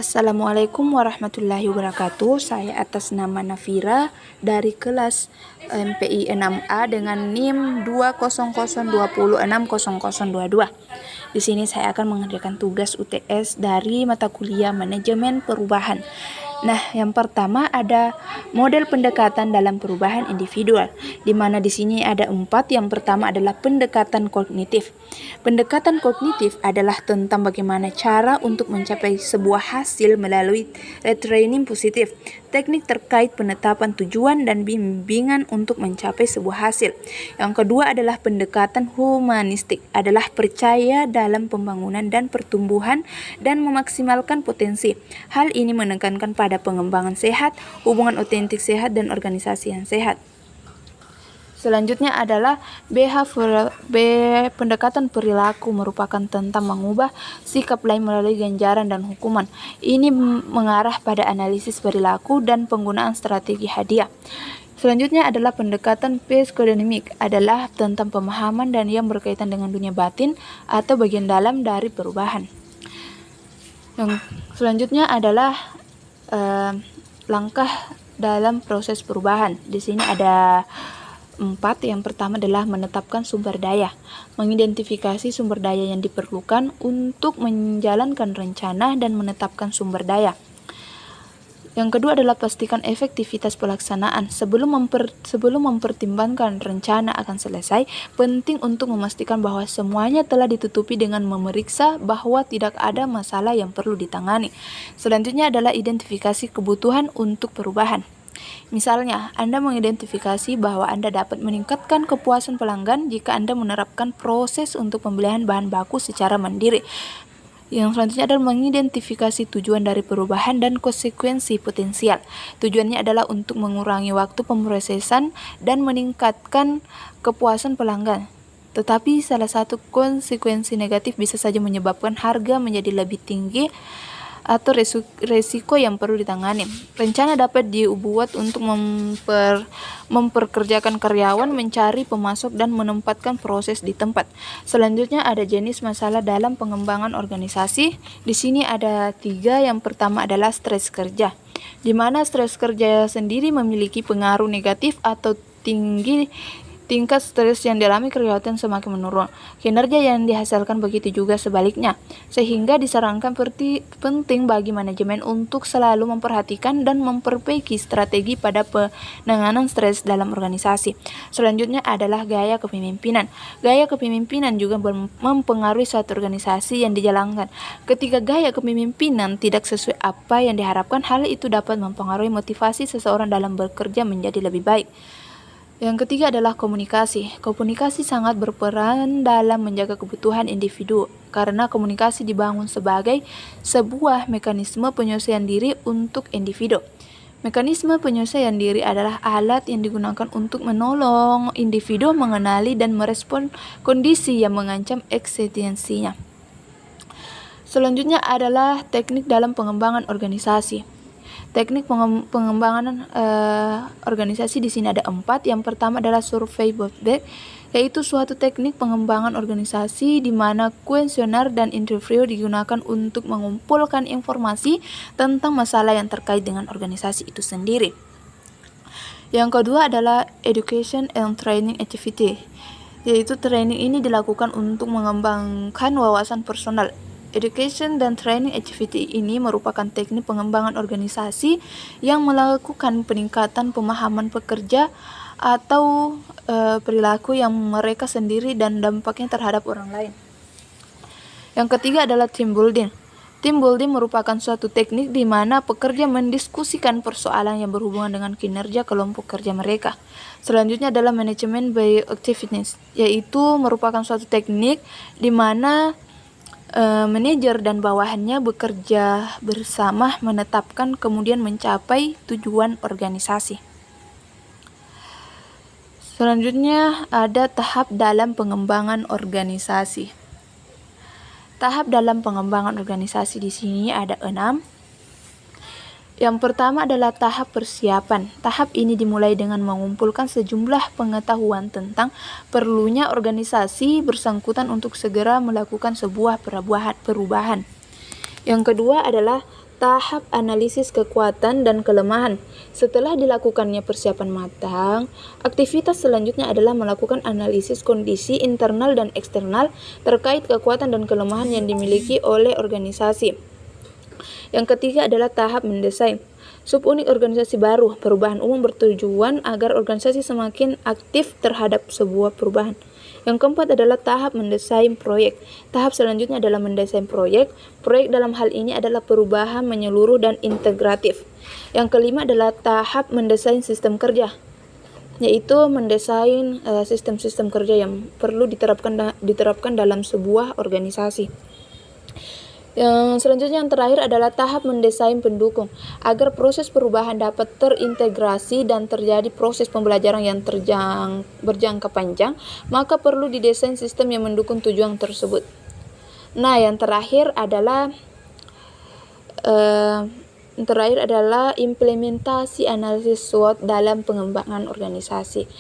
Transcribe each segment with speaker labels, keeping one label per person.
Speaker 1: Assalamualaikum warahmatullahi wabarakatuh. Saya atas nama Nafira dari kelas MPI 6A dengan NIM 200206022. Di sini saya akan mengerjakan tugas UTS dari mata kuliah Manajemen Perubahan. Nah, yang pertama ada model pendekatan dalam perubahan individual, di mana di sini ada 4. Yang pertama adalah pendekatan kognitif. Pendekatan kognitif adalah tentang bagaimana cara untuk mencapai sebuah hasil melalui retraining positif, teknik terkait penetapan tujuan dan bimbingan untuk mencapai sebuah hasil. Yang kedua adalah pendekatan humanistik, adalah percaya dalam pembangunan dan pertumbuhan dan memaksimalkan potensi. Hal ini menekankan pada pengembangan sehat, hubungan otentik sehat, dan organisasi yang sehat. Selanjutnya adalah pendekatan perilaku, merupakan tentang mengubah sikap lain melalui ganjaran dan hukuman. Ini mengarah pada analisis perilaku dan penggunaan strategi hadiah. Selanjutnya adalah pendekatan psikodinamik, adalah tentang pemahaman dan yang berkaitan dengan dunia batin atau bagian dalam dari perubahan. Yang selanjutnya adalah langkah dalam proses perubahan. Di sini ada 4. Yang pertama adalah menetapkan sumber daya, mengidentifikasi sumber daya yang diperlukan untuk menjalankan rencana dan menetapkan sumber daya. Yang kedua adalah pastikan efektivitas pelaksanaan. Sebelum mempertimbangkan rencana akan selesai, penting untuk memastikan bahwa semuanya telah ditutupi dengan memeriksa bahwa tidak ada masalah yang perlu ditangani. Selanjutnya adalah identifikasi kebutuhan untuk perubahan. Misalnya, Anda mengidentifikasi bahwa Anda dapat meningkatkan kepuasan pelanggan jika Anda menerapkan proses untuk pembelian bahan baku secara mandiri. Yang selanjutnya adalah mengidentifikasi tujuan dari perubahan dan konsekuensi potensial. Tujuannya adalah untuk mengurangi waktu pemrosesan dan meningkatkan kepuasan pelanggan. Tetapi salah satu konsekuensi negatif bisa saja menyebabkan harga menjadi lebih tinggi atau resiko yang perlu ditangani. Rencana dapat dibuat untuk memperkerjakan karyawan, mencari pemasok, dan menempatkan proses di tempat. Selanjutnya ada jenis masalah dalam pengembangan organisasi. Di sini ada 3. Yang pertama adalah stres kerja, di mana stres kerja sendiri memiliki pengaruh negatif atau tingkat stres yang dialami karyawan semakin menurun. Kinerja yang dihasilkan begitu juga sebaliknya, sehingga disarankan penting bagi manajemen untuk selalu memperhatikan dan memperbaiki strategi pada penanganan stres dalam organisasi. Selanjutnya adalah gaya kepemimpinan. Gaya kepemimpinan juga mempengaruhi suatu organisasi yang dijalankan. Ketika gaya kepemimpinan tidak sesuai apa yang diharapkan, hal itu dapat mempengaruhi motivasi seseorang dalam bekerja menjadi lebih baik. Yang ketiga adalah komunikasi. Komunikasi sangat berperan dalam menjaga kebutuhan individu, karena komunikasi dibangun sebagai sebuah mekanisme penyesuaian diri untuk individu. Mekanisme penyesuaian diri adalah alat yang digunakan untuk menolong individu mengenali dan merespon kondisi yang mengancam eksistensinya. Selanjutnya adalah teknik dalam pengembangan organisasi. Teknik pengembangan organisasi di sini ada 4. Yang pertama adalah survei Botbeck, yaitu suatu teknik pengembangan organisasi di mana kuesioner dan interview digunakan untuk mengumpulkan informasi tentang masalah yang terkait dengan organisasi itu sendiri. Yang kedua adalah education and training activity, yaitu training ini dilakukan untuk mengembangkan wawasan personal. Education dan training activity ini merupakan teknik pengembangan organisasi yang melakukan peningkatan pemahaman pekerja atau perilaku yang mereka sendiri dan dampaknya terhadap orang lain. Yang ketiga adalah team building. Team building merupakan suatu teknik di mana pekerja mendiskusikan persoalan yang berhubungan dengan kinerja kelompok kerja mereka. Selanjutnya adalah management by activeness, yaitu merupakan suatu teknik di mana manajer dan bawahannya bekerja bersama menetapkan kemudian mencapai tujuan organisasi. Selanjutnya ada tahap dalam pengembangan organisasi. Tahap dalam pengembangan organisasi di sini ada 6. Yang pertama adalah tahap persiapan. Tahap ini dimulai dengan mengumpulkan sejumlah pengetahuan tentang perlunya organisasi bersangkutan untuk segera melakukan sebuah perubahan. Yang kedua adalah tahap analisis kekuatan dan kelemahan. Setelah dilakukannya persiapan matang, aktivitas selanjutnya adalah melakukan analisis kondisi internal dan eksternal terkait kekuatan dan kelemahan yang dimiliki oleh organisasi. Yang ketiga adalah tahap mendesain. Subunit organisasi baru, perubahan umum bertujuan agar organisasi semakin aktif terhadap sebuah perubahan. Yang keempat adalah tahap mendesain proyek. Tahap selanjutnya adalah mendesain proyek. Proyek dalam hal ini adalah perubahan menyeluruh dan integratif. Yang kelima adalah tahap mendesain sistem kerja, yaitu mendesain sistem-sistem kerja yang perlu diterapkan dalam sebuah organisasi. Yang selanjutnya yang terakhir adalah tahap mendesain pendukung. Agar proses perubahan dapat terintegrasi dan terjadi proses pembelajaran yang berjangka panjang, maka perlu didesain sistem yang mendukung tujuan tersebut. Nah, yang terakhir adalah implementasi analisis SWOT dalam pengembangan organisasi.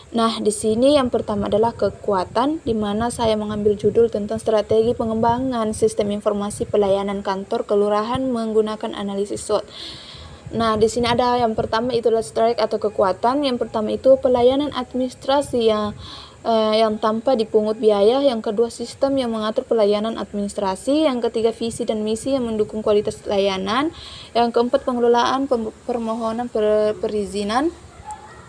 Speaker 1: Nah, di sini yang pertama adalah kekuatan, di mana saya mengambil judul tentang strategi pengembangan sistem informasi pelayanan kantor kelurahan menggunakan analisis SWOT. Nah, di sini ada yang pertama itu adalah strike atau kekuatan. Yang pertama itu pelayanan administrasi yang tanpa dipungut biaya. Yang kedua, sistem yang mengatur pelayanan administrasi. Yang ketiga, visi dan misi yang mendukung kualitas layanan. Yang keempat, pengelolaan permohonan perizinan.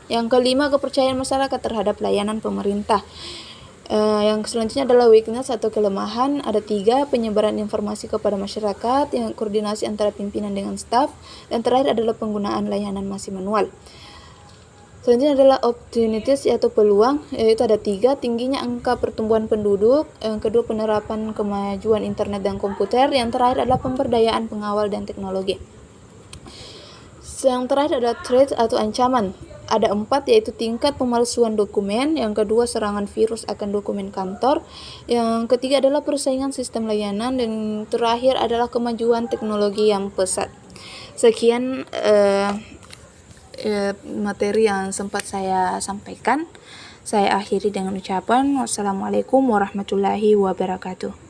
Speaker 1: Yang kelima, kepercayaan masyarakat terhadap layanan pemerintah. Yang selanjutnya adalah weakness atau kelemahan. Ada 3, penyebaran informasi kepada masyarakat, yang koordinasi antara pimpinan dengan staf, dan terakhir adalah penggunaan layanan masih manual. Selanjutnya adalah opportunities yaitu peluang, yaitu ada 3, tingginya angka pertumbuhan penduduk, yang kedua penerapan kemajuan internet dan komputer, yang terakhir adalah pemberdayaan pengawal dan teknologi. Yang terakhir adalah threat atau ancaman. Ada 4, yaitu tingkat pemalsuan dokumen, yang kedua serangan virus akan dokumen kantor, yang ketiga adalah persaingan sistem layanan, dan terakhir adalah kemajuan teknologi yang pesat. Sekian materi yang sempat saya sampaikan. Saya akhiri dengan ucapan wassalamualaikum warahmatullahi wabarakatuh.